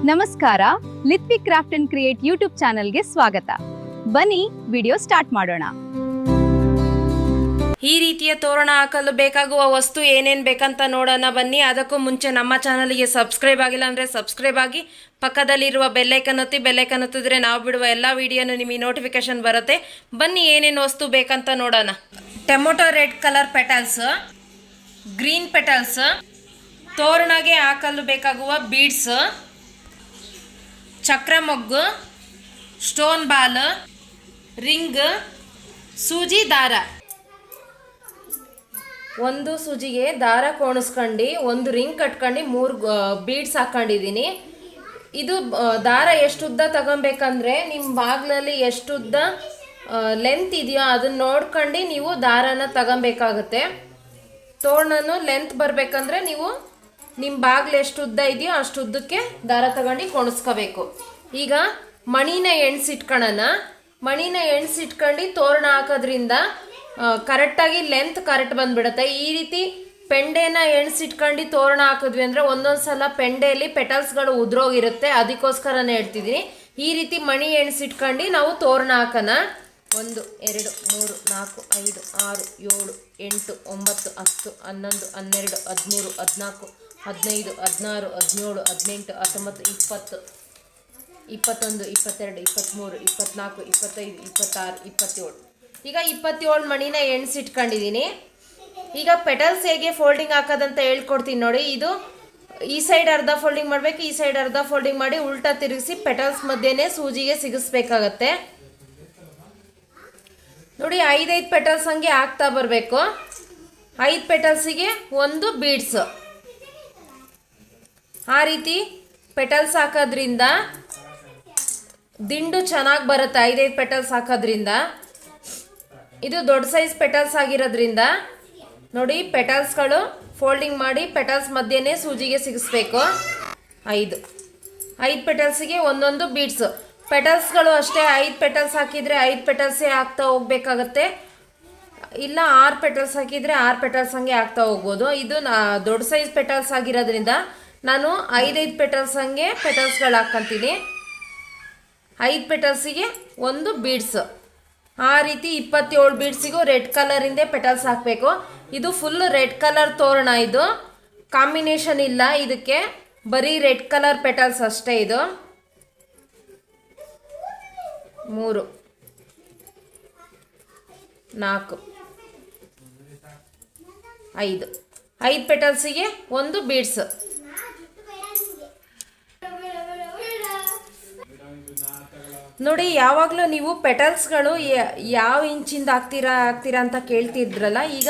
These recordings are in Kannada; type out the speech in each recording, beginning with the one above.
ನಮಸ್ಕಾರ, ಲಿತ್ವಿ ಕ್ರಾಫ್ಟ್ ಅಂಡ್ ಕ್ರಿಯೇಟ್ ಯೂಟ್ಯೂಬ್ ಚಾನೆಲ್ಗೆ ಸ್ವಾಗತ. ಬನ್ನಿ ವಿಡಿಯೋ ಸ್ಟಾರ್ಟ್ ಮಾಡೋಣ. ಈ ರೀತಿಯ ತೋರಣ ಹಾಕಲು ಬೇಕಾಗುವ ವಸ್ತು ಏನೇನು ಬೇಕಂತ ನೋಡೋಣ ಬನ್ನಿ. ಅದಕ್ಕೂ ಮುಂಚೆ ನಮ್ಮ ಚಾನಲ್ಗೆ ಸಬ್ಸ್ಕ್ರೈಬ್ ಆಗಿಲ್ಲ ಅಂದರೆ ಸಬ್ಸ್ಕ್ರೈಬ್ ಆಗಿ, ಪಕ್ಕದಲ್ಲಿರುವ ಬೆಲ್ಲೈಕನ್ ಒತ್ತಿದ್ರೆ ನಾವು ಬಿಡುವ ಎಲ್ಲ ವಿಡಿಯೋನು ನಿಮಗೆ ನೋಟಿಫಿಕೇಶನ್ ಬರುತ್ತೆ. ಬನ್ನಿ ಏನೇನು ವಸ್ತು ಬೇಕಂತ ನೋಡೋಣ. Tomato red colour petals, green petals, ತೋರಣಗೆ ಹಾಕಲು ಬೇಕಾಗುವ ಬೀಡ್ಸ್, ಚಕ್ರ ಮೊಗ್ಗು, ಸ್ಟೋನ್ ಬಾಲ್, ರಿಂಗ್, ಸೂಜಿ, ದಾರ. ಒಂದು ಸೂಜಿಗೆ ದಾರ ಕೋಣಿಸ್ಕೊಂಡು ಒಂದು ರಿಂಗ್ ಕಟ್ಕೊಂಡು 3 ಬೀಡ್ಸ್ ಹಾಕೊಂಡಿದ್ದೀನಿ. ಇದು ದಾರ ಎಷ್ಟು ಉದ್ದ ತಗೊಬೇಕಂದ್ರೆ ನಿಮ್ಮ ಬಾಗ್ಲಲ್ಲಿ ಎಷ್ಟು ಉದ್ದ ಲೆಂತ್ ಇದೆಯೋ ಅದನ್ನ ನೋಡ್ಕೊಂಡು ನೀವು ದಾರನ ತಗೊಬೇಕಾಗತ್ತೆ. ತೋರಣನು ಲೆಂತ್ ಬರಬೇಕಂದ್ರೆ ನೀವು ನಿಮ್ಮ ಬಾಗ್ಲು ಎಷ್ಟು ಉದ್ದ ಇದೆಯೋ ಅಷ್ಟು ಉದ್ದಕ್ಕೆ ದಾರ ತಗೊಂಡು ಕೊಣಿಸ್ಕೋಬೇಕು. ಈಗ ಮಣಿನ ಎಣ್ಸಿಟ್ಕೊಳ್ಳೋಣ. ಮಣಿನ ಎಣ್ಸಿಟ್ಕೊಂಡು ತೋರಣ ಹಾಕೋದ್ರಿಂದ ಕರೆಕ್ಟಾಗಿ ಲೆಂತ್ ಕರೆಕ್ಟ್ ಬಂದ್ಬಿಡುತ್ತೆ. ಈ ರೀತಿ ಪೆಂಡೆನ ಎಣ್ಸಿಟ್ಕೊಂಡು ತೋರಣ ಹಾಕಿದ್ವಿ ಅಂದರೆ ಒಂದೊಂದು ಸಲ ಪೆಂಡೆಯಲ್ಲಿ ಪೆಟಲ್ಸ್ಗಳು ಉದ್ರೋಗಿರುತ್ತೆ. ಅದಕ್ಕೋಸ್ಕರನೇ ಹೇಳ್ತಿದ್ದೀನಿ. ಈ ರೀತಿ ಮಣಿ ಎಣ್ಸಿಟ್ಕೊಂಡು ನಾವು ತೋರಣ ಹಾಕೋಣ. 1 2 3 4 5 6 7 8 9 10 11 12 13 14 15 16 17 18 19 20 21 22 23 24 25 26 27. ಈಗ 27 ಮಣಿನ ಎಣ್ಸಿಟ್ಕೊಂಡಿದ್ದೀನಿ. ಈಗ ಪೆಟಲ್ಸ್ ಹೇಗೆ ಫೋಲ್ಡಿಂಗ್ ಹಾಕೋದಂತ ಹೇಳ್ಕೊಡ್ತೀನಿ ನೋಡಿ. ಇದು ಈ ಸೈಡ್ ಅರ್ಧ ಫೋಲ್ಡಿಂಗ್ ಮಾಡಬೇಕು, ಈ ಸೈಡ್ ಅರ್ಧ ಫೋಲ್ಡಿಂಗ್ ಮಾಡಿ ಉಲ್ಟಾ ತಿರುಗಿಸಿ ಪೆಟಲ್ಸ್ ಮಧ್ಯೆನೇ ಸೂಜಿಗೆ ಸಿಗಿಸ್ಬೇಕಾಗತ್ತೆ ನೋಡಿ. 5 ಪೆಟಲ್ಸ್ ಹಂಗೆ ಹಾಕ್ತಾ ಬರಬೇಕು. 5 ಪೆಟಲ್ಸಿಗೆ 1 ಬೀಡ್ಸ್. ಆ ರೀತಿ ಪೆಟಲ್ಸ್ ಹಾಕೋದ್ರಿಂದ ದಿಂಡು ಚೆನ್ನಾಗಿ ಬರುತ್ತೆ. 5 ಪೆಟಲ್ಸ್ ಹಾಕೋದ್ರಿಂದ. ಇದು ದೊಡ್ಡ ಸೈಜ್ ಪೆಟಲ್ಸ್ ಆಗಿರೋದ್ರಿಂದ ನೋಡಿ ಪೆಟಲ್ಸ್ಗಳು ಫೋಲ್ಡಿಂಗ್ ಮಾಡಿ ಪೆಟಲ್ಸ್ ಮಧ್ಯೆನೇ ಸೂಜಿಗೆ ಸಿಗಿಸ್ಬೇಕು. 5 ಪೆಟಲ್ಸಿಗೆ ಒಂದೊಂದು ಬೀಡ್ಸ್. ಪೆಟಲ್ಸ್ಗಳು ಅಷ್ಟೇ 5 ಪೆಟಲ್ಸ್ ಹಾಕಿದರೆ 5 ಪೆಟಲ್ಸೇ ಹಾಕ್ತಾ ಹೋಗ್ಬೇಕಾಗತ್ತೆ. ಇಲ್ಲ 6 ಪೆಟಲ್ಸ್ ಹಾಕಿದರೆ 6 ಪೆಟಲ್ಸ್ ಹಂಗೆ ಹಾಕ್ತಾ ಹೋಗ್ಬೋದು. ಇದು ದೊಡ್ಡ ಸೈಜ್ ಪೆಟಲ್ಸ್ ಆಗಿರೋದ್ರಿಂದ ನಾನು 5 ಪೆಟಲ್ಸ್ ಹಂಗೆ ಪೆಟಲ್ಸ್ಗಳು ಹಾಕ್ಕೊಂತೀನಿ. 5 ಪೆಟಲ್ಸಿಗೆ 1 ಬೀಡ್ಸ್. ಆ ರೀತಿ 27 ಬೀಡ್ಸಿಗೂ ರೆಡ್ ಕಲರಿಂದೇ ಪೆಟಲ್ಸ್ ಹಾಕಬೇಕು. ಇದು ಫುಲ್ ರೆಡ್ ಕಲರ್ ತೋರಣ. ಇದು ಕಾಂಬಿನೇಷನ್ ಇಲ್ಲ ಇದಕ್ಕೆ, ಬರೀ ರೆಡ್ ಕಲರ್ ಪೆಟಲ್ಸ್ ಅಷ್ಟೇ. ಇದು 3 4 5 ಪೆಟಲ್ಸಿಗೆ 1 ಬೀಡ್ಸ್. ನೋಡಿ, ಯಾವಾಗಲೂ ನೀವು ಪೆಟಲ್ಸ್ಗಳು ಯಾವ ಇಂಚಿಂದ ಹಾಕ್ತೀರಾ ಅಂತ ಕೇಳ್ತಿದ್ರಲ್ಲ, ಈಗ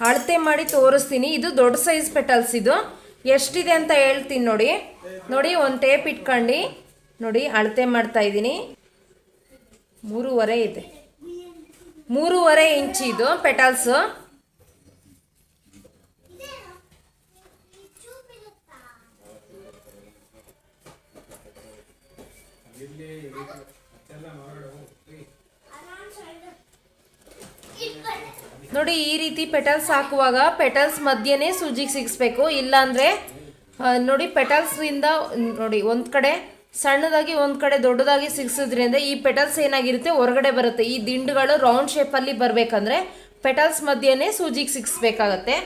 ಅಳತೆ ಮಾಡಿ ತೋರಿಸ್ತೀನಿ. ಇದು ದೊಡ್ಡ ಸೈಜ್ ಪೆಟಲ್ಸ್. ಇದು ಎಷ್ಟಿದೆ ಅಂತ ಹೇಳ್ತೀನಿ ನೋಡಿ. ಒಂದು ಟೇಪ್ ಇಟ್ಕೊಂಡು ನೋಡಿ ಅಳತೆ ಮಾಡ್ತಾ ಇದ್ದೀನಿ. 3.5 ಇದೆ. 3.5 ಇಂಚ್ ಇದು ಪೆಟಲ್ಸು. ನೋಡಿ, ಈ ರೀತಿ ಪೆಟಲ್ಸ್ ಹಾಕುವಾಗ ಪೆಟಲ್ಸ್ ಮಧ್ಯೆನೇ ಸೂಜಿಗೆ ಸಿಗಿಸ್ಬೇಕು. ಇಲ್ಲಾಂದರೆ ನೋಡಿ ಪೆಟಲ್ಸ್ರಿಂದ ನೋಡಿ ಒಂದು ಕಡೆ ಸಣ್ಣದಾಗಿ ಒಂದು ಕಡೆ ದೊಡ್ಡದಾಗಿ ಸಿಗಿಸೋದ್ರಿಂದ ಈ ಪೆಟಲ್ಸ್ ಏನಾಗಿರುತ್ತೆ ಹೊರಗಡೆ ಬರುತ್ತೆ. ಈ ದಿಂಡುಗಳು ರೌಂಡ್ ಶೇಪಲ್ಲಿ ಬರಬೇಕಂದ್ರೆ ಪೆಟಲ್ಸ್ ಮಧ್ಯೆನೇ ಸೂಜಿಗೆ ಸಿಗಿಸ್ಬೇಕಾಗತ್ತೆ.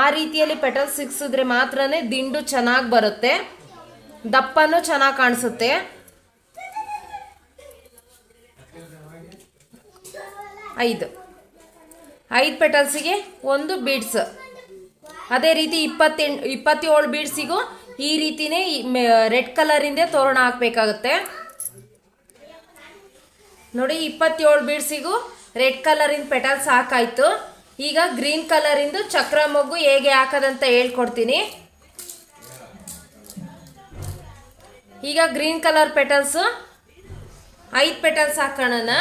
ಆ ರೀತಿಯಲ್ಲಿ ಪೆಟಲ್ಸ್ ಸಿಗಿಸಿದ್ರೆ ಮಾತ್ರನೇ ದಿಂಡು ಚೆನ್ನಾಗಿ ಬರುತ್ತೆ, ದಪ್ಪನೂ ಚೆನ್ನಾಗಿ ಕಾಣಿಸುತ್ತೆ. 5 ಪೆಟಲ್ಸಿಗೆ 1 ಬೀಡ್ಸ್. ಅದೇ ರೀತಿ 27 ಬೀಡ್ಸಿಗೂ ಈ ರೀತಿನೇ ರೆಡ್ ಕಲರಿಂದ ತೋರಣ ಹಾಕಬೇಕಾಗುತ್ತೆ ನೋಡಿ. 27 ಬೀಡ್ಸಿಗೂ ರೆಡ್ ಕಲರಿನ ಪೆಟಲ್ಸ್ ಹಾಕಾಯ್ತು. ಈಗ ಗ್ರೀನ್ ಕಲರಿಂದು ಚಕ್ರ ಮೊಗ್ಗು ಹೇಗೆ ಹಾಕೋದಂತ ಹೇಳ್ಕೊಡ್ತೀನಿ. ಈಗ ಗ್ರೀನ್ ಕಲರ್ ಪೆಟಲ್ಸು 5 ಪೆಟಲ್ಸ್ ಹಾಕೋಣ.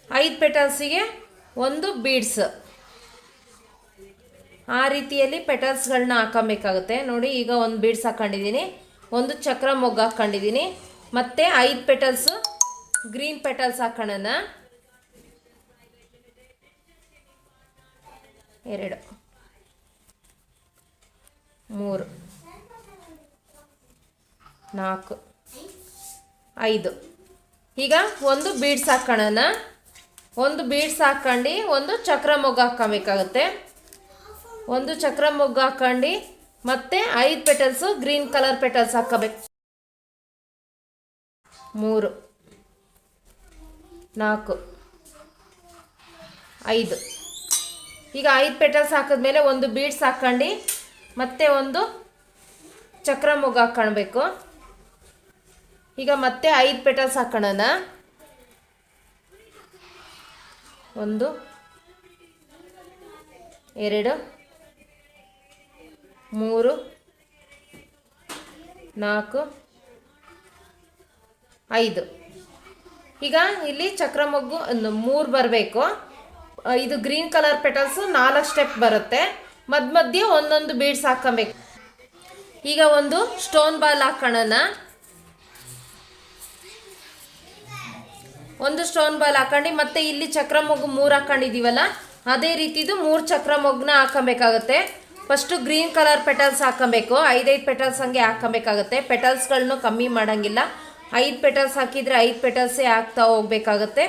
5 ಪೆಟಲ್ಸಿಗೆ 1 ಬೀಡ್ಸ್. ಆ ರೀತಿಯಲ್ಲಿ ಪೆಟಲ್ಸ್ಗಳನ್ನ ಹಾಕಬೇಕಾಗುತ್ತೆ ನೋಡಿ. ಈಗ 1 ಬೀಡ್ಸ್ ಹಾಕೊಂಡಿದ್ದೀನಿ, 1 ಚಕ್ರ ಮೊಗ್ಗು ಹಾಕೊಂಡಿದ್ದೀನಿ, ಮತ್ತು 5 ಪೆಟಲ್ಸು ಗ್ರೀನ್ ಪೆಟಲ್ಸ್ ಹಾಕೋಣ. 2 3 4 5. ಈಗ ಒಂದು ಬೀಡ್ಸ್ ಹಾಕೋಣ. ಒಂದು ಬೀಡ್ಸ್ ಹಾಕೊಂಡು ಒಂದು ಚಕ್ರ ಮೊಗ್ಗು ಹಾಕೋಬೇಕಾಗತ್ತೆ. ಒಂದು ಚಕ್ರ ಮೊಗ್ಗು ಹಾಕೊಂಡು ಮತ್ತೆ 5 ಪೆಟಲ್ಸು ಗ್ರೀನ್ ಕಲರ್ ಪೆಟಲ್ಸ್ ಹಾಕೋಬೇಕು. 3 4 5. ಈಗ 5 ಪೆಟಲ್ಸ್ ಹಾಕಿದ್ಮೇಲೆ ಒಂದು ಬೀಡ್ಸ್ ಹಾಕೊಂಡು ಮತ್ತೆ ಒಂದು ಚಕ್ರ ಮೊಗ್ಗು ಹಾಕ್ಕೊಳ್ಬೇಕು. ಈಗ ಮತ್ತೆ 5 ಪೆಟಲ್ಸ್ ಹಾಕೋಣ. 1 2 3 4 5. ಈಗ ಇಲ್ಲಿ ಚಕ್ರ ಮೊಗ್ಗು 3 ಬರಬೇಕು. ಇದು ಗ್ರೀನ್ ಕಲರ್ ಪೆಟಲ್ಸು 4 ಸ್ಟೆಪ್ ಬರುತ್ತೆ. ಮಧ್ಯೆ ಒಂದೊಂದು ಬೀಡ್ಸ್ ಹಾಕೊಬೇಕು. ಈಗ ಒಂದು ಸ್ಟೋನ್ ಬಾಲ್ ಹಾಕೋಣ. ಒಂದು ಸ್ಟೋನ್ ಬಾಲ್ ಹಾಕೊಂಡು ಮತ್ತೆ ಇಲ್ಲಿ ಚಕ್ರ ಮೊಗ್ಗು 3 ಹಾಕೊಂಡಿದ್ದೀವಲ್ಲ, ಅದೇ ರೀತಿದು 3 ಚಕ್ರ ಮೊಗ್ಗನ್ನ ಹಾಕೊಬೇಕಾಗತ್ತೆ. ಫಸ್ಟು ಗ್ರೀನ್ ಕಲರ್ ಪೆಟಲ್ಸ್ ಹಾಕೊಬೇಕು. 5 ಪೆಟಲ್ಸ್ ಹಂಗೆ ಹಾಕೊಬೇಕಾಗತ್ತೆ. ಪೆಟಲ್ಸ್ಗಳನ್ನು ಕಮ್ಮಿ ಮಾಡೋಂಗಿಲ್ಲ. 5 ಪೆಟಲ್ಸ್ ಹಾಕಿದರೆ 5 ಪೆಟಲ್ಸೇ ಹಾಕ್ತಾ ಹೋಗ್ಬೇಕಾಗತ್ತೆ.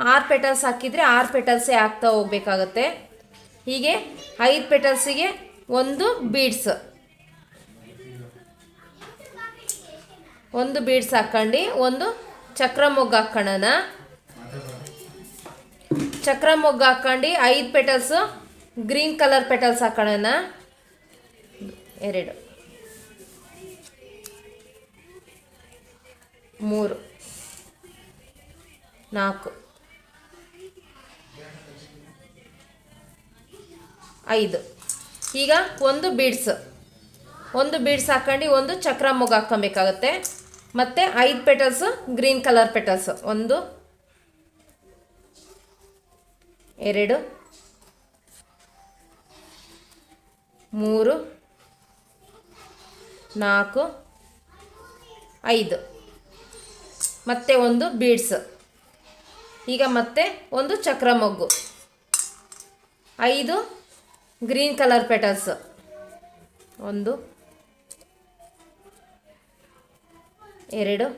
6 ಪೆಟಲ್ಸ್ ಹಾಕಿದರೆ 6 ಪೆಟಲ್ಸೇ ಹಾಕ್ತಾ ಹೋಗ್ಬೇಕಾಗತ್ತೆ. ಹೀಗೆ 5 ಪೆಟಲ್ಸಿಗೆ ಒಂದು ಬೀಡ್ಸ್ ಹಾಕೊಂಡು ಒಂದು ಚಕ್ರ ಮೊಗ್ಗು ಹಾಕೋಣ. ಚಕ್ರ ಮೊಗ್ಗು ಹಾಕೊಂಡು 5 ಪೆಟಲ್ಸು ಗ್ರೀನ್ ಕಲರ್ ಪೆಟಲ್ಸ್ ಹಾಕೋಣ. 2 3 4 5. ಈಗ ಒಂದು ಬೀಡ್ಸ್ ಹಾಕೊಂಡು ಒಂದು ಚಕ್ರ ಮೊಗ್ಗು ಹಾಕೊಬೇಕಾಗತ್ತೆ. ಮತ್ತು 5 ಪೆಟಲ್ಸು ಗ್ರೀನ್ ಕಲರ್ ಪೆಟಲ್ಸು 1 2 3 4 5. ಮತ್ತೆ ಒಂದು ಬೀಡ್ಸ್. ಈಗ ಮತ್ತೆ ಒಂದು ಚಕ್ರ ಮೊಗ್ಗು, 5 ಗ್ರೀನ್ ಕಲರ್ ಪೆಟಲ್ಸ್ 1 2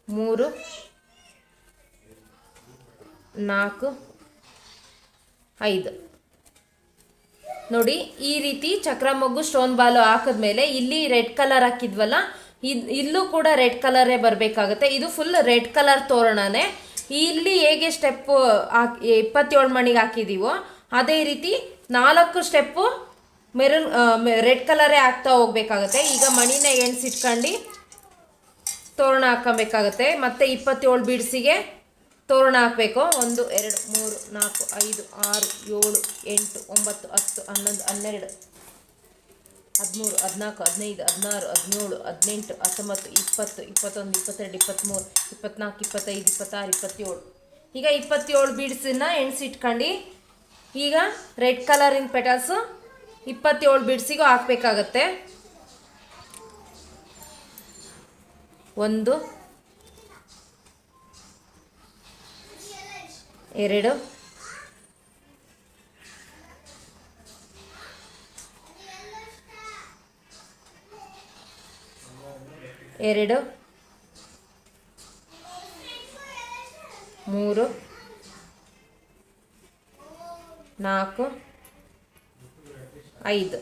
3 4 5. ನೋಡಿ, ಈ ರೀತಿ ಚಕ್ರ ಮೊಗ್ಗು ಸ್ಟೋನ್ ಬಾಲು ಹಾಕಿದ್ಮೇಲೆ ಇಲ್ಲಿ ರೆಡ್ ಕಲರ್ ಹಾಕಿದ್ವಲ್ಲ, ಇಲ್ಲೂ ಕೂಡ ರೆಡ್ ಕಲರೇ ಬರಬೇಕಾಗುತ್ತೆ. ಇದು ಫುಲ್ ರೆಡ್ ಕಲರ್ ತೋರಣನೇ. ಇಲ್ಲಿ ಹೇಗೆ ಸ್ಟೆಪ್ಪು 27 ಮಣಿಗೆ ಹಾಕಿದ್ದೀವೋ ಅದೇ ರೀತಿ 4 ಸ್ಟೆಪ್ಪು ಮೆರೂನ್ ರೆಡ್ ಕಲರೇ ಹಾಕ್ತಾ ಹೋಗ್ಬೇಕಾಗತ್ತೆ. ಈಗ ಮಣಿನ ಎಣ್ಸಿಟ್ಕೊಂಡು ತೋರಣ ಹಾಕೊಬೇಕಾಗತ್ತೆ. ಮತ್ತು 27 ಬೀಡ್ಸಿಗೆ ತೋರಣ ಹಾಕಬೇಕು. 1 2 3 4 5 6 7 8 9 10 11 12 13 14 15 16 17 18 19 20 21 22 23 24 25 26 27. ಈಗ 27 ಬೀಡ್ಸನ್ನ ಎಣ್ಸಿಟ್ಕೊಂಡು ಈಗ ರೆಡ್ ಕಲರಿನ ಪೆಟಲ್ಸು 27 ಬೀಡ್ಸಿಗೂ ಹಾಕಬೇಕಾಗತ್ತೆ. 1 2 2 3 4 5.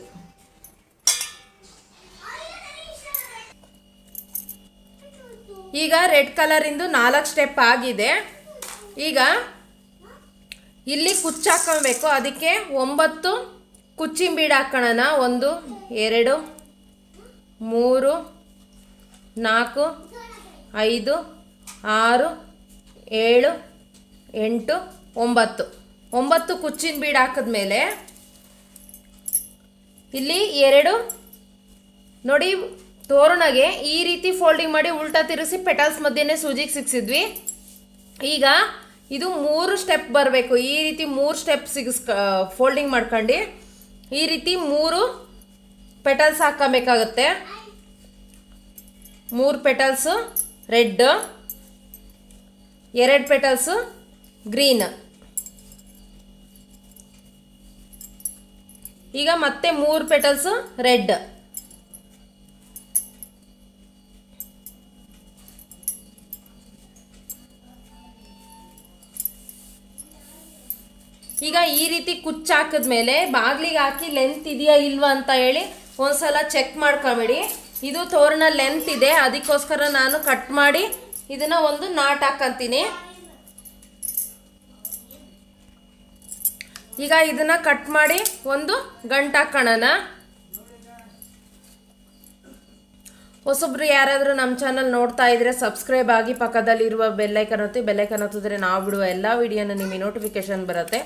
ಈಗ ರೆಡ್ ಕಲರಿಂದು 4 ಸ್ಟೆಪ್ ಆಗಿದೆ. ಈಗ ಇಲ್ಲಿ ಕುಚ್ಚು ಹಾಕೊಬೇಕು. ಅದಕ್ಕೆ 9 ಕುಚ್ಚಿನ ಬೀಡ್ ಹಾಕೋಣ. 1 2 3 4 5 6 7 8 9. 9 ಕುಚ್ಚಿನ ಬೀಡ್ ಹಾಕಿದ್ಮೇಲೆ ಇಲ್ಲಿ 2 ನೋಡಿ, ತೋರಣಗೆ ಈ ರೀತಿ ಫೋಲ್ಡಿಂಗ್ ಮಾಡಿ ಉಲ್ಟಾ ತಿರುಗಿಸಿ ಪೆಟಲ್ಸ್ ಮಧ್ಯೆನೇ ಸೂಜಿಗೆ ಸಿಕ್ಸಿದ್ವಿ. ಈಗ ಇದು 3 ಸ್ಟೆಪ್ ಬರಬೇಕು. ಈ ರೀತಿ 3 ಸ್ಟೆಪ್ ಫೋಲ್ಡಿಂಗ್ ಮಾಡ್ಕೊಂಡು ಈ ರೀತಿ 3 ಪೆಟಲ್ಸ್ ಹಾಕಬೇಕಾಗತ್ತೆ. 3 ಪೆಟಲ್ಸು ರೆಡ್, 2 ಪೆಟಲ್ಸು ಗ್ರೀನ್. ಈಗ ಮತ್ತೆ 3 ಪೆಟಲ್ಸ್ ರೆಡ್. ಈಗ ಈ ರೀತಿ ಕುಚ್ಚು ಹಾಕಿದ್ಮೇಲೆ ಬಾಗ್ಲಿಗೆ ಹಾಕಿ ಲೆಂತ್ ಇದೆಯಾ ಇಲ್ವಾ ಅಂತ ಹೇಳಿ ಒಂದ್ಸಲ ಚೆಕ್ ಮಾಡ್ಕೊಬೇಡಿ. ಇದು ತೋರಣ ಲೆಂತ್ ಇದೆ, ಅದಕ್ಕೋಸ್ಕರ ನಾನು ಕಟ್ ಮಾಡಿ ಇದನ್ನ ಒಂದು ನಾಟ್ ಹಾಕಂತೀನಿ. ಈಗ ಇದನ್ನ ಕಟ್ ಮಾಡಿ ಒಂದು ಗಂಟು ಹಾಕೋಣ. ಹೊಸಬ್ರು ಯಾರಾದರೂ ನಮ್ಮ ಚಾನಲ್ ನೋಡ್ತಾ ಇದ್ರೆ ಸಬ್ಸ್ಕ್ರೈಬ್ ಆಗಿ, ಪಕ್ಕದಲ್ಲಿರುವ ಬೆಲ್ಲೈಕನ್ ಒತ್ತಿ. ಬೆಲ್ಲೈಕನ್ ಒತ್ತಿದ್ರೆ ನಾವು ಬಿಡುವ ಎಲ್ಲ ವಿಡಿಯೋನ ನಿಮಗೆ ನೋಟಿಫಿಕೇಶನ್ ಬರುತ್ತೆ.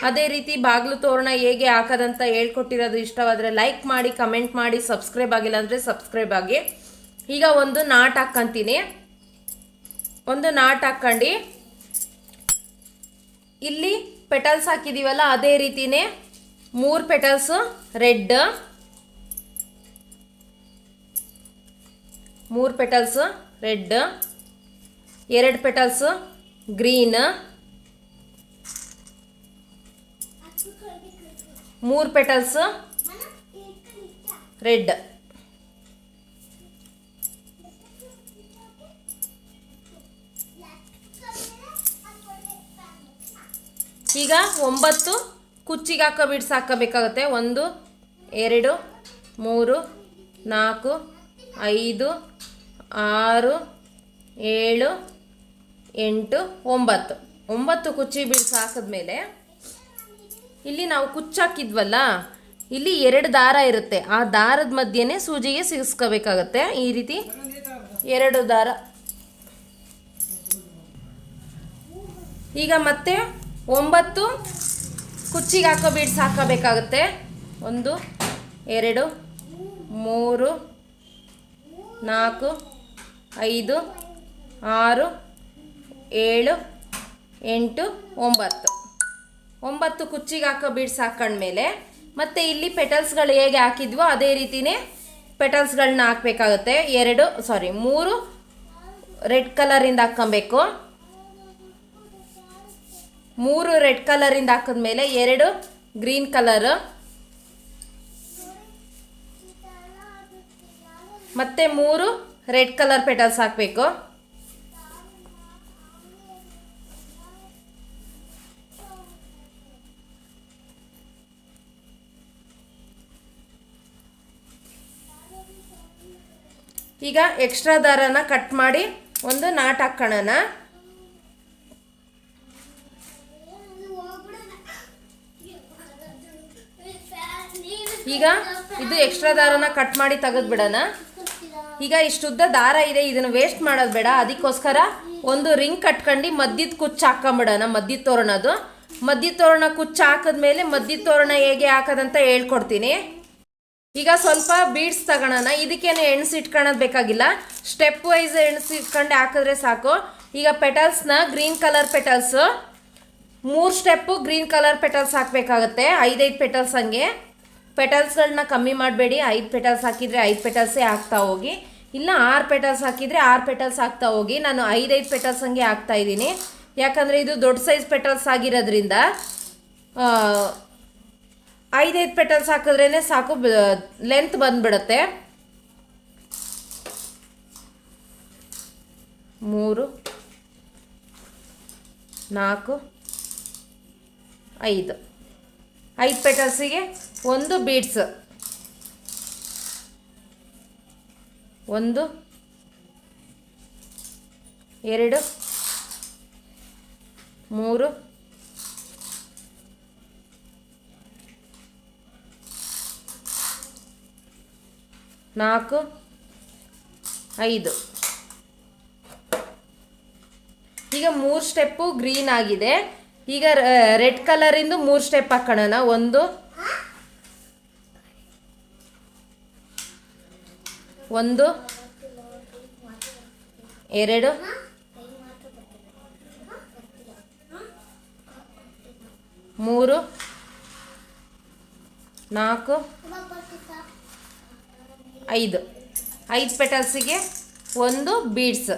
ಅದೇ ರೀತಿ ಬಾಗಿಲು ತೋರಣ ಹೇಗೆ ಹಾಕೋದಂತ ಹೇಳ್ಕೊಟ್ಟಿರೋದು ಇಷ್ಟವಾದರೆ ಲೈಕ್ ಮಾಡಿ, ಕಮೆಂಟ್ ಮಾಡಿ. ಸಬ್ಸ್ಕ್ರೈಬ್ ಆಗಿಲ್ಲ ಅಂದರೆ ಸಬ್ಸ್ಕ್ರೈಬ್ ಆಗಿ. ಈಗ ಒಂದು ನಾಟ್ ಹಾಕ್ಕಂತೀನಿ. ಒಂದು ನಾಟ್ ಹಾಕ್ಕೊಂಡು ಇಲ್ಲಿ ಪೆಟಲ್ಸ್ ಹಾಕಿದೀವಲ್ಲ ಅದೇ ರೀತಿನೇ 3 petals red, 3 petals red, 2 petals green, 3 petals red. ಈಗ 9 ಕುಚ್ಚಿಗೆ ಹಾಕೋ ಬೀಡ್ಸ್ ಹಾಕಬೇಕಾಗುತ್ತೆ. 1 2 3 4 5 6 7 8 9 9 ಕುಚ್ಚಿ ಬೀಡ್ಸ್ ಹಾಕಿದ್ಮೇಲೆ ಇಲ್ಲಿ ನಾವು ಕುಚ್ಚು ಹಾಕಿದ್ವಲ್ಲ, ಇಲ್ಲಿ 2 ದಾರ ಇರುತ್ತೆ. ಆ ದಾರದ ಮಧ್ಯೆನೇ ಸೂಜಿಗೆ ಸಿಗಿಸ್ಕೋಬೇಕಾಗತ್ತೆ. ಈ ರೀತಿ 2 ದಾರ. ಈಗ ಮತ್ತೆ 9 ಕುಚ್ಚಿಗೆ ಹಾಕೋ ಬೀಡ್ಸ್ ಹಾಕಬೇಕಾಗುತ್ತೆ. 1 2 3 4 5 6 7 8 9 9 ಕುಚ್ಚಿಗೆ ಹಾಕೋ ಬೀಡ್ಸ್ ಹಾಕೊಂಡ್ಮೇಲೆ ಮತ್ತೆ ಇಲ್ಲಿ ಪೆಟಲ್ಸ್ಗಳು ಹೇಗೆ ಹಾಕಿದ್ವೋ ಅದೇ ರೀತಿನೇ ಪೆಟಲ್ಸ್ಗಳನ್ನ ಹಾಕಬೇಕಾಗುತ್ತೆ. 3 ರೆಡ್ ಕಲರಿಂದ ಹಾಕೊಬೇಕು. 3 ರೆಡ್ ಕಲರಿಂದ ಹಾಕಿದ್ಮೇಲೆ 2 ಗ್ರೀನ್ ಕಲರ್, ಮತ್ತೆ 3 ರೆಡ್ ಕಲರ್ ಪೆಟಲ್ಸ್ ಹಾಕಬೇಕು. ಈಗ ಎಕ್ಸ್ಟ್ರಾ ದಾರನ ಕಟ್ ಮಾಡಿ ಒಂದು ನಾಟ್ ಹಾಕೋಣ. ಈಗ ಇದು ಎಕ್ಸ್ಟ್ರಾ ದಾರನ ಕಟ್ ಮಾಡಿ ತೆಗೆದ್ಬಿಡೋಣ. ಈಗ ಇಷ್ಟುದ್ದ ದಾರ ಇದೆ, ಇದನ್ನು ವೇಸ್ಟ್ ಮಾಡೋದು ಬೇಡ. ಅದಕ್ಕೋಸ್ಕರ ಒಂದು ರಿಂಗ್ ಕಟ್ಕೊಂಡು ಮಧ್ಯದ ಕುಚ್ಚು ಹಾಕೊಂಬಿಡೋಣ. ಮಧ್ಯದ ತೋರಣದು ಮಧ್ಯದ ತೋರಣ ಕುಚ್ಚು ಹಾಕಿದ್ಮೇಲೆ ಮಧ್ಯದ ತೋರಣ ಹೇಗೆ ಹಾಕೋದಂತ ಹೇಳ್ಕೊಡ್ತೀನಿ. ಈಗ ಸ್ವಲ್ಪ ಬೀಡ್ಸ್ ತಗೊಳ್ಳೋಣ. ಇದಕ್ಕೇನು ಎಣ್ಸಿಟ್ಕೊಳ್ಳೋದು ಬೇಕಾಗಿಲ್ಲ, ಸ್ಟೆಪ್ ವೈಸ್ ಎಣ್ಸಿಟ್ಕೊಂಡು ಹಾಕಿದ್ರೆ ಸಾಕು. ಈಗ ಪೆಟಲ್ಸ್ನ green colour petals 3 step green colour petals ಹಾಕಬೇಕಾಗತ್ತೆ. 5 ಪೆಟಲ್ಸ್ ಹಂಗೆ. ಪೆಟಲ್ಸ್ಗಳನ್ನ ಕಮ್ಮಿ ಮಾಡಬೇಡಿ. 5 ಪೆಟಲ್ಸ್ ಹಾಕಿದರೆ 5 ಪೆಟಲ್ಸೇ ಹಾಕ್ತಾ ಹೋಗಿ, ಇಲ್ಲ 6 ಪೆಟಲ್ಸ್ ಹಾಕಿದರೆ 6 ಪೆಟಲ್ಸ್ ಹಾಕ್ತಾ ಹೋಗಿ. ನಾನು 5 ಪೆಟಲ್ಸ್ ಹಂಗೆ ಹಾಕ್ತಾ ಇದ್ದೀನಿ, ಯಾಕಂದರೆ ಇದು ದೊಡ್ಡ ಸೈಜ್ ಪೆಟಲ್ಸ್ ಆಗಿರೋದ್ರಿಂದ 5 ಪೆಟಲ್ಸ್ ಹಾಕಿದ್ರೇ ಸಾಕು, ಲೆಂತ್ ಬಂದ್ಬಿಡುತ್ತೆ. 3 4 5 ಪೆಟಲ್ಸಿಗೆ ಒಂದು ಬೀಡ್ಸ್, 1 2 3 4 5. ಈಗ 3 ಸ್ಟೆಪ್ಪು ಗ್ರೀನ್ ಆಗಿದೆ. ಈಗ ರೆಡ್ ಕಲರಿಂದು 3 ಸ್ಟೆಪ್ ಹಾಕೋಣ. 1 2 3 4 5 ಪೆಟಲ್ಸಿಗೆ ಒಂದು ಬೀಡ್ಸ್.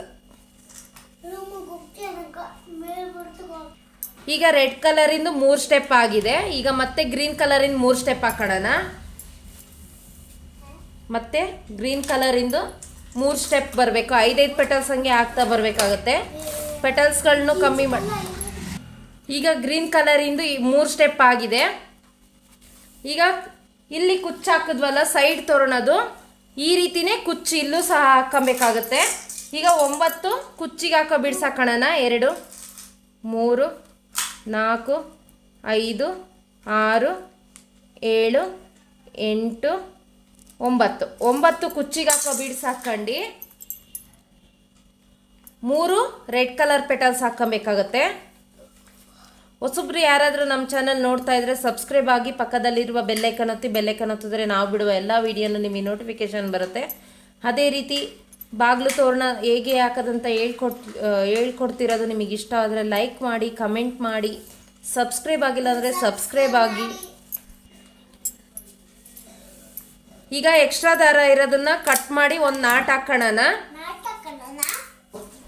ಈಗ ರೆಡ್ ಕಲರಿಂದು 3 ಸ್ಟೆಪ್ ಆಗಿದೆ. ಈಗ ಮತ್ತೆ ಗ್ರೀನ್ ಕಲರಿಂದ 3 ಸ್ಟೆಪ್ ಹಾಕೋಣ. ಮತ್ತೆ ಗ್ರೀನ್ ಕಲರಿಂದು 3 ಸ್ಟೆಪ್ ಬರಬೇಕು. 5 ಪೆಟಲ್ಸ್ ಹಂಗೆ ಹಾಕ್ತಾ ಬರಬೇಕಾಗುತ್ತೆ. ಪೆಟಲ್ಸ್ಗಳನ್ನು ಕಮ್ಮಿ ಮಾಡಿ. ಈಗ ಗ್ರೀನ್ ಕಲರಿಂದು 3 ಸ್ಟೆಪ್ ಆಗಿದೆ. ಈಗ ಇಲ್ಲಿ ಕುಚ್ಚು ಹಾಕಿದ್ವಲ್ಲ ಸೈಡ್ ತೋರಣದು, ಈ ರೀತಿನೇ ಕುಚ್ಚು ಇಲ್ಲೂ ಸಹ ಹಾಕೊಬೇಕಾಗುತ್ತೆ. ಈಗ 9 ಕುಚ್ಚಿಗೆ ಹಾಕೋ ಬಿಡ್ಸ್ ಹಾಕೋಣ. 2 3 4 5 6 7 8 9 ಕುಚ್ಚಿಗೆ ಹಾಕೋ ಬೀಡ್ಸ್ ಹಾಕೊಂಡು 3 ರೆಡ್ ಕಲರ್ ಪೆಟಲ್ಸ್ ಹಾಕೊಬೇಕಾಗತ್ತೆ. ಹೊಸಬ್ರು ಯಾರಾದರೂ ನಮ್ಮ ಚಾನಲ್ ನೋಡ್ತಾ ಇದ್ರೆ ಸಬ್ಸ್ಕ್ರೈಬ್ ಆಗಿ, ಪಕ್ಕದಲ್ಲಿರುವ ಬೆಲ್ಲೈಕನ್ ಒತ್ತಿದ್ರೆ ನಾವು ಬಿಡುವ ಎಲ್ಲ ವಿಡಿಯೋನು ನಿಮಗೆ ನೋಟಿಫಿಕೇಶನ್ ಬರುತ್ತೆ. ಅದೇ ರೀತಿ ಬಾಗಿಲು ತೋರಣ ಹೇಗೆ ಹಾಕೋದಂತ ಹೇಳ್ಕೊಡ್ತಿರೋದು ನಿಮಗೆ ಇಷ್ಟ ಆದರೆ ಲೈಕ್ ಮಾಡಿ, ಕಮೆಂಟ್ ಮಾಡಿ. ಸಬ್ಸ್ಕ್ರೈಬ್ ಆಗಿಲ್ಲ ಅಂದರೆ ಸಬ್ಸ್ಕ್ರೈಬ್ ಆಗಿ. ಈಗ ಎಕ್ಸ್ಟ್ರಾ ದಾರ ಇರೋದನ್ನ ಕಟ್ ಮಾಡಿ ಒಂದು ನಾಟ್ ಹಾಕೋಣ.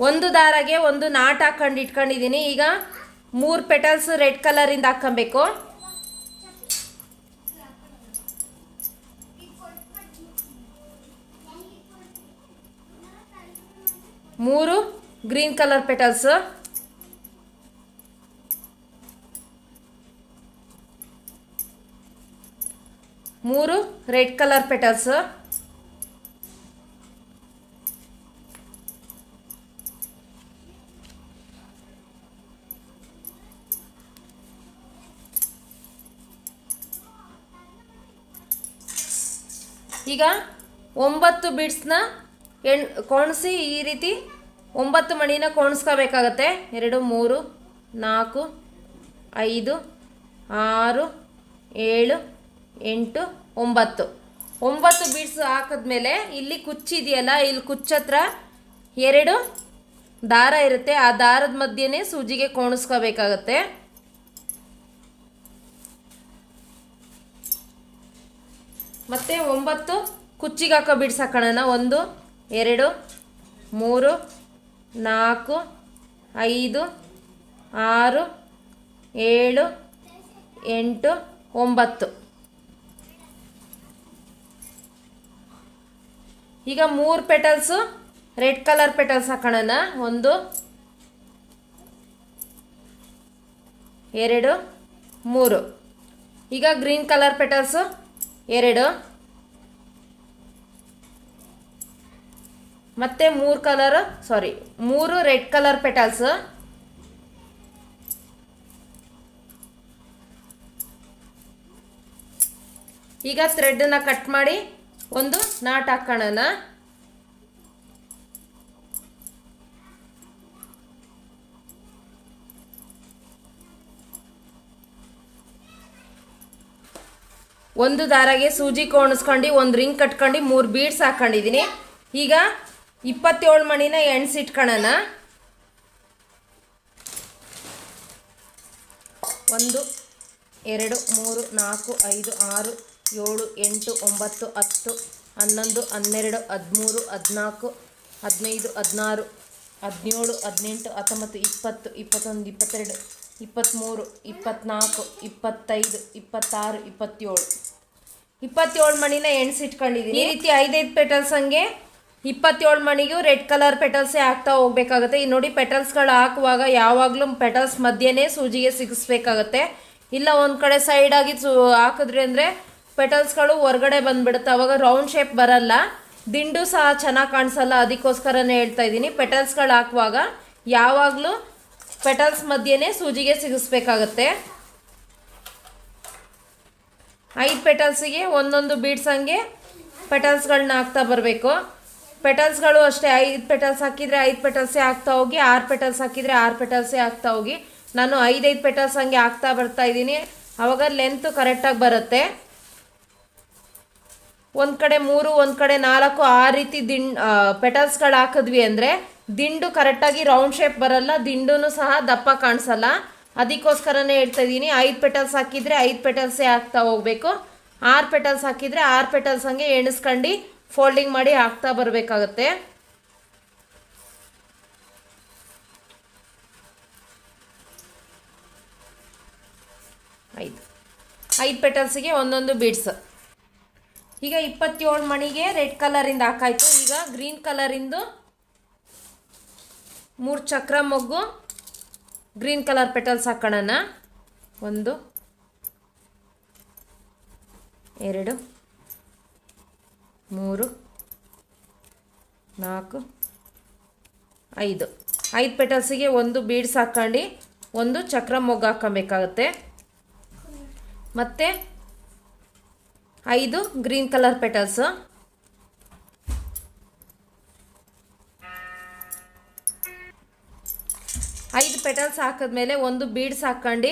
ಒಂದು ದಾರಾಗೆ ಒಂದು ನಾಟ್ ಹಾಕೊಂಡು ಇಟ್ಕೊಂಡಿದ್ದೀನಿ. ಈಗ 3 ಪೆಟಲ್ಸ್ ರೆಡ್ ಕಲರಿಂದ ಹಾಕೊಬೇಕು. 3 green colour petals, 3 red colour petals, ಈಗ 9 ಬೀಡ್ಸ್ನ ಕೋಣಿಸಿ ಈ ರೀತಿ 9 ಮಣಿನ ಕೋಣಿಸ್ಕೋಬೇಕಾಗತ್ತೆ. 2 3 4 5 6 7 8 9 ಬೀಡ್ಸ್ ಹಾಕಿದ್ಮೇಲೆ ಇಲ್ಲಿ ಕುಚ್ಚಿದೆಯಲ್ಲ, ಇಲ್ಲಿ ಕುಚ್ಚತ್ರ 2 ದಾರ ಇರುತ್ತೆ. ಆ ದಾರದ ಮಧ್ಯೆನೇ ಸೂಜಿಗೆ ಕೋಣಿಸ್ಕೋಬೇಕಾಗತ್ತೆ. ಮತ್ತೆ 9 ಕುಚ್ಚಿಗೆ ಹಾಕೋ ಬೀಡ್ಸ್ ಹಾಕೋಣ. 1 2 3 4 5 6 7 8 9. ಈಗ 3 ಪೆಟಲ್ಸ್ ರೆಡ್ ಕಲರ್ ಪೆಟಲ್ಸ್ ಹಾಕೋಣ. 1 2 3. ಈಗ ಗ್ರೀನ್ ಕಲರ್ ಪೆಟಲ್ಸ್ 2, ಮತ್ತೆ 3 ರೆಡ್ ಕಲರ್ ಪೆಟಲ್ಸ್, ಈಗ ಥ್ರೆಡ್ನ ಕಟ್ ಮಾಡಿ ಒಂದು ನಾಟ್ ಹಾಕೋಣ. ಒಂದು ದಾರಾಗೆ ಸೂಜಿ ಕೋಣಿಸ್ಕೊಂಡು ಒಂದು ರಿಂಗ್ ಕಟ್ಕೊಂಡು 3 ಬೀಡ್ಸ್ ಹಾಕೊಂಡಿದ್ದೀನಿ. ಈಗ 27 ಮಣಿನ ಎಣ್ಸಿಟ್ಕೊಳ್ಳೋಣ. 1 2 3 4 5 6 7 8 9 10 11 12 13 14 15 16 17 18 19 20 21 22 23 24 25 26 27 ಮಣಿನ ಎಣ್ಸಿಟ್ಕೊಂಡಿದ್ದೀನಿ. ಈ ರೀತಿ 5 ಪೆಟಲ್ಸ್ ಹಂಗೆ 27 ಮಣಿಗೂ ರೆಡ್ ಕಲರ್ ಪೆಟಲ್ಸೇ ಹಾಕ್ತಾ ಹೋಗ್ಬೇಕಾಗತ್ತೆ. ಈ ನೋಡಿ, ಪೆಟಲ್ಸ್ಗಳು ಹಾಕುವಾಗ ಯಾವಾಗಲೂ ಪೆಟಲ್ಸ್ ಮಧ್ಯೆನೇ ಸೂಜಿಗೆ ಸಿಗಿಸ್ಬೇಕಾಗತ್ತೆ. ಇಲ್ಲ ಒಂದು ಕಡೆ ಸೈಡಾಗಿ ಹಾಕಿದ್ರಿ ಅಂದರೆ ಪೆಟಲ್ಸ್ಗಳು ಹೊರಗಡೆ ಬಂದುಬಿಡುತ್ತೆ. ಅವಾಗ ರೌಂಡ್ ಶೇಪ್ ಬರಲ್ಲ, ದಿಂಡು ಸಹ ಚೆನ್ನಾಗಿ ಕಾಣಿಸಲ್ಲ. ಅದಕ್ಕೋಸ್ಕರನೇ ಹೇಳ್ತಾ ಇದ್ದೀನಿ, ಪೆಟಲ್ಸ್ಗಳು ಹಾಕುವಾಗ ಯಾವಾಗಲೂ ಪೆಟಲ್ಸ್ ಮಧ್ಯೆನೇ ಸೂಜಿಗೆ ಸಿಗಿಸ್ಬೇಕಾಗತ್ತೆ. 5 ಪೆಟಲ್ಸಿಗೆ ಒಂದೊಂದು ಬೀಡ್ಸ್ ಹಂಗೆ ಪೆಟಲ್ಸ್ಗಳನ್ನ ಹಾಕ್ತಾ ಬರಬೇಕು. ಪೆಟಲ್ಸ್ಗಳು ಅಷ್ಟೇ, 5 ಪೆಟಲ್ಸ್ ಹಾಕಿದರೆ 5 ಪೆಟಲ್ಸೇ ಹಾಕ್ತಾ ಹೋಗಿ, 6 ಪೆಟಲ್ಸ್ ಹಾಕಿದರೆ 6 ಪೆಟಲ್ಸೇ ಹಾಕ್ತಾ ಹೋಗಿ. ನಾನು 5 ಪೆಟಲ್ಸ್ ಹಂಗೆ ಹಾಕ್ತಾ ಬರ್ತಾ ಇದ್ದೀನಿ. ಆವಾಗ ಲೆಂತ್ ಕರೆಕ್ಟಾಗಿ ಬರುತ್ತೆ. ಒಂದು ಕಡೆ 3 ಒಂದು ಕಡೆ 4 ಆ ರೀತಿ ಪೆಟಲ್ಸ್ಗಳು ಹಾಕಿದ್ವಿ ಅಂದರೆ ದಿಂಡು ಕರೆಕ್ಟಾಗಿ ರೌಂಡ್ ಶೇಪ್ ಬರಲ್ಲ, ದಿಂಡು ಸಹ ದಪ್ಪ ಕಾಣಿಸಲ್ಲ. ಅದಕ್ಕೋಸ್ಕರನೇ ಹೇಳ್ತಾ ಇದ್ದೀನಿ, 5 ಪೆಟಲ್ಸ್ ಹಾಕಿದರೆ 5 ಪೆಟಲ್ಸೇ ಹಾಕ್ತಾ ಹೋಗಬೇಕು. 6 ಪೆಟಲ್ಸ್ ಹಾಕಿದರೆ 6 ಪೆಟಲ್ಸ್ ಹಂಗೆ ಎಣಿಸ್ಕೊಂಡು ಫೋಲ್ಡಿಂಗ್ ಮಾಡಿ ಹಾಕ್ತಾ ಬರಬೇಕಾಗತ್ತೆ. 5 ಪೆಟಲ್ಸಿಗೆ ಒಂದೊಂದು ಬೀಡ್ಸ್. ಈಗ 27 ಮಣಿಗೆ ರೆಡ್ ಕಲರಿಂದ ಹಾಕಾಯ್ತು. ಈಗ ಗ್ರೀನ್ ಕಲರಿಂದು 3 ಚಕ್ರ ಮೊಗ್ಗು ಗ್ರೀನ್ ಕಲರ್ ಪೆಟಲ್ಸ್ ಹಾಕೋಣ. 1 2 3 4 5 ಪೆಟಲ್ಸಿಗೆ ಒಂದು ಬೀಡ್ಸ್ ಹಾಕೊಂಡು ಒಂದು ಚಕ್ರ ಮೊಗ್ಗು ಹಾಕೊಬೇಕಾಗತ್ತೆ. ಮತ್ತು 5 ಗ್ರೀನ್ ಕಲರ್ ಪೆಟಲ್ಸ್. ಐದು ಪೆಟಲ್ಸ್ ಹಾಕಿದ್ಮೇಲೆ ಒಂದು ಬೀಡ್ಸ್ ಹಾಕೊಂಡು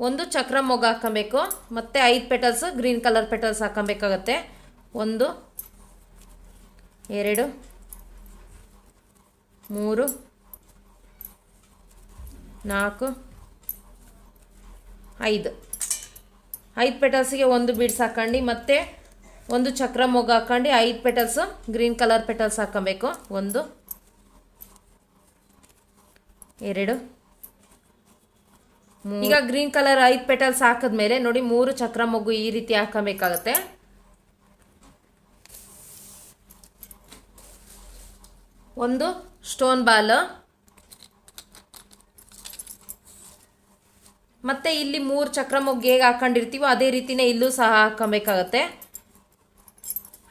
ಒಂದು ಚಕ್ರ ಮೊಗ್ಗು ಹಾಕೊಬೇಕು. ಮತ್ತು 5 ಪೆಟಲ್ಸ್ ಗ್ರೀನ್ ಕಲರ್ ಪೆಟಲ್ಸ್ ಹಾಕೊಬೇಕಾಗತ್ತೆ. 1 2 3 4 5 ಪೆಟಲ್ಸಿಗೆ ಒಂದು ಬೀಡ್ಸ್ ಹಾಕೊಂಡು ಮತ್ತೆ ಒಂದು ಚಕ್ರ ಮೊಗ್ಗು ಹಾಕೊಂಡು 5 ಪೆಟಲ್ಸ್ ಗ್ರೀನ್ ಕಲರ್ ಪೆಟಲ್ಸ್ ಹಾಕೊಬೇಕು. 1 2 3. ಈಗ ಗ್ರೀನ್ ಕಲರ್ 5 ಪೆಟಲ್ಸ್ ಹಾಕಿದ್ಮೇಲೆ ನೋಡಿ 3 ಚಕ್ರ ಮೊಗ್ಗು ಈ ರೀತಿ ಹಾಕಬೇಕಾಗತ್ತೆ. ಒಂದು ಸ್ಟೋನ್ ಬಾಲ್, ಮತ್ತೆ ಇಲ್ಲಿ 3 ಚಕ್ರ ಮೊಗ್ಗು ಹೇಗೆ ಹಾಕೊಂಡಿರ್ತೀವೋ ಅದೇ ರೀತಿನೇ ಇಲ್ಲೂ ಸಹ ಹಾಕಬೇಕಾಗತ್ತೆ.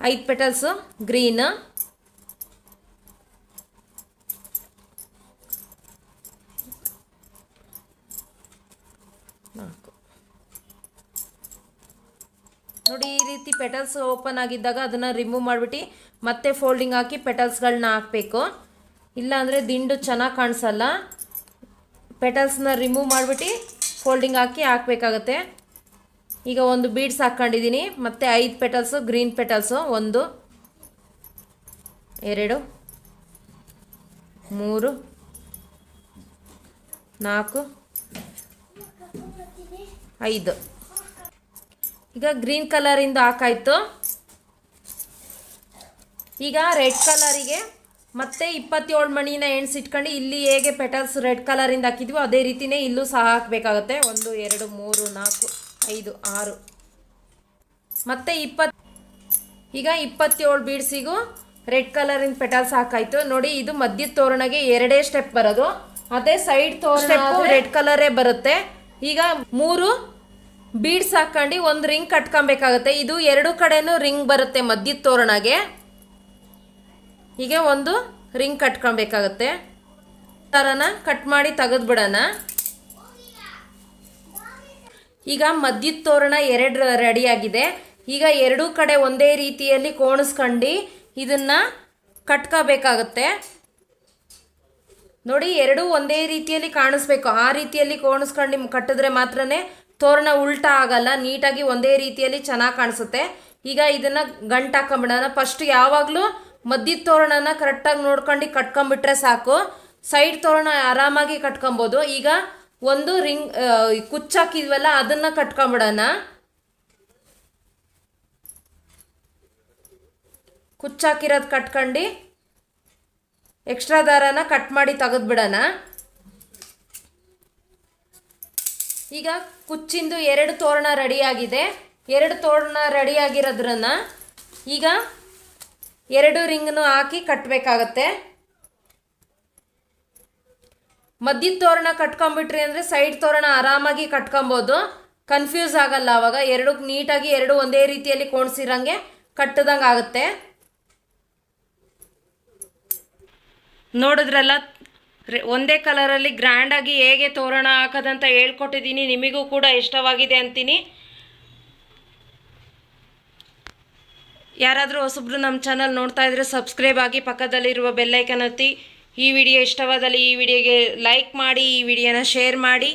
5 ಪೆಟಲ್ಸ್ ಗ್ರೀನ್, 4. ನೋಡಿ ಈ ರೀತಿ ಪೆಟಲ್ಸ್ ಓಪನ್ ಆಗಿದ್ದಾಗ ಅದನ್ನು ರಿಮೂವ್ ಮಾಡಿಬಿಟ್ಟು ಮತ್ತೆ ಫೋಲ್ಡಿಂಗ್ ಹಾಕಿ ಪೆಟಲ್ಸ್ಗಳನ್ನ ಹಾಕಬೇಕು. ಇಲ್ಲಾಂದರೆ ದಿಂಡು ಚೆನ್ನಾಗಿ ಕಾಣಿಸಲ್ಲ. ಪೆಟಲ್ಸ್ನ ರಿಮೂವ್ ಮಾಡಿಬಿಟ್ಟು ಫೋಲ್ಡಿಂಗ್ ಹಾಕಿ ಹಾಕಬೇಕಾಗತ್ತೆ. ಈಗ ಒಂದು ಬೀಡ್ಸ್ ಹಾಕ್ಕೊಂಡಿದ್ದೀನಿ. ಮತ್ತು 5 ಪೆಟಲ್ಸು ಗ್ರೀನ್ ಪೆಟಲ್ಸು 1 2 3 4 5. ಈಗ ಗ್ರೀನ್ ಕಲರಿಂದ ಹಾಕಾಯ್ತು. ಈಗ ರೆಡ್ ಕಲರಿಗೆ ಮತ್ತೆ 27 ಮಣಿನ ಎಣ್ಸಿಟ್ಕೊಂಡು ಇಲ್ಲಿ ಹೇಗೆ ಪೆಟಲ್ಸ್ ರೆಡ್ ಕಲರಿಂದ ಹಾಕಿದ್ವಿ ಅದೇ ರೀತಿನೇ ಇಲ್ಲೂ ಸಹ ಹಾಕಬೇಕಾಗತ್ತೆ. 1 2 3 4 5 6 ಮತ್ತೆ 20. ಈಗ 27 ಬೀಡ್ಸಿಗೂ ರೆಡ್ ಕಲರಿನ ಪೆಟಲ್ಸ್ ಹಾಕಾಯ್ತು. ನೋಡಿ ಇದು ಮಧ್ಯದ ತೋರಣಗೆ 2 ಸ್ಟೆಪ್ ಬರೋದು. ಅದೇ ಸೈಡ್ ತೋರಣ ರೆಡ್ ಕಲರೇ ಬರುತ್ತೆ. ಈಗ 3 ಬೀಡ್ಸ್ ಹಾಕೊಂಡು ಒಂದು ರಿಂಗ್ ಕಟ್ಕೊಬೇಕಾಗತ್ತೆ. ಇದು 2 ಕಡೆನೂ ರಿಂಗ್ ಬರುತ್ತೆ ಮಧ್ಯದ ತೋರಣಗೆ. ಹೀಗೆ ಒಂದು ರಿಂಗ್ ಕಟ್ಕೊಬೇಕಾಗತ್ತೆ. ಥರನ ಕಟ್ ಮಾಡಿ ತೆಗೆದ್ಬಿಡೋಣ. ಈಗ ಮಧ್ಯದ ತೋರಣ 2 ರೆಡಿಯಾಗಿದೆ. ಈಗ 2 ಕಡೆ ಒಂದೇ ರೀತಿಯಲ್ಲಿ ಕೋಣಿಸ್ಕೊಂಡು ಇದನ್ನ ಕಟ್ಕೋಬೇಕಾಗತ್ತೆ. ನೋಡಿ 2 ಒಂದೇ ರೀತಿಯಲ್ಲಿ ಕಾಣಿಸ್ಬೇಕು. ಆ ರೀತಿಯಲ್ಲಿ ಕೋಣಿಸ್ಕೊಂಡು ಕಟ್ಟಿದ್ರೆ ಮಾತ್ರನೇ ತೋರಣ ಉಲ್ಟಾ ಆಗಲ್ಲ, ನೀಟಾಗಿ ಒಂದೇ ರೀತಿಯಲ್ಲಿ ಚೆನ್ನಾಗಿ ಕಾಣಿಸುತ್ತೆ. ಈಗ ಇದನ್ನು ಗಂಟು ಹಾಕೊಂಬಿಡೋಣ. ಫಸ್ಟ್ ಯಾವಾಗಲೂ ಮಧ್ಯದ ತೋರಣನ ಕರೆಕ್ಟಾಗಿ ನೋಡ್ಕೊಂಡು ಕಟ್ಕೊಂಬಿಟ್ರೆ ಸಾಕು. ಸೈಡ್ ತೋರಣ ಆರಾಮಾಗಿ ಕಟ್ಕೊಬೋದು. ಈಗ ಒಂದು ರಿಂಗ್ ಕುಚ್ಚಾಕಿದ್ವಲ್ಲ ಅದನ್ನು ಕಟ್ಕೊಂಬಿಡೋಣ. ಕುಚ್ಚಾಕಿರೋದು ಕಟ್ಕೊಂಡು ಎಕ್ಸ್ಟ್ರಾ ದಾರನ ಕಟ್ ಮಾಡಿ ತೆಗೆದ್ಬಿಡೋಣ. ಈಗ ಕುಚ್ಚಿಂದು 2 ತೋರಣ ರೆಡಿಯಾಗಿದೆ. 2 ತೋರಣ ರೆಡಿಯಾಗಿರೋದ್ರನ್ನ ಈಗ 2 ರಿಂಗ್ನು ಹಾಕಿ ಕಟ್ಟಬೇಕಾಗತ್ತೆ. ಮಧ್ಯದ ತೋರಣ ಕಟ್ಕೊಂಬಿಟ್ರಿ ಅಂದರೆ ಸೈಡ್ ತೋರಣ ಆರಾಮಾಗಿ ಕಟ್ಕೊಬೋದು, ಕನ್ಫ್ಯೂಸ್ ಆಗಲ್ಲ. ಆವಾಗ 2 ನೀಟಾಗಿ 2 ಒಂದೇ ರೀತಿಯಲ್ಲಿ ಕೋಣಿಸಿರಂಗೆ ಕಟ್ಟದಂಗೆ ಆಗುತ್ತೆ. ನೋಡಿದ್ರಲ್ಲ, ಒಂದೇ ಕಲರಲ್ಲಿ ಗ್ರ್ಯಾಂಡಾಗಿ ಹೇಗೆ ತೋರಣ ಹಾಕೋದಂತ ಹೇಳ್ಕೊಟ್ಟಿದ್ದೀನಿ. ನಿಮಗೂ ಕೂಡ ಇಷ್ಟವಾಗಿದೆ ಅಂತೀನಿ. ಯಾರಾದರೂ ಹೊಸಬ್ರು ನಮ್ಮ ಚಾನಲ್ ನೋಡ್ತಾ ಇದ್ರೆ ಸಬ್ಸ್ಕ್ರೈಬ್ ಆಗಿ, ಪಕ್ಕದಲ್ಲಿರುವ ಬೆಲ್ಲೈಕನ್ ಒತ್ತಿ. ಈ ವಿಡಿಯೋ ಇಷ್ಟವಾದಲ್ಲಿ ಈ ವಿಡಿಯೋಗೆ ಲೈಕ್ ಮಾಡಿ, ಈ ವಿಡಿಯೋನ ಶೇರ್ ಮಾಡಿ.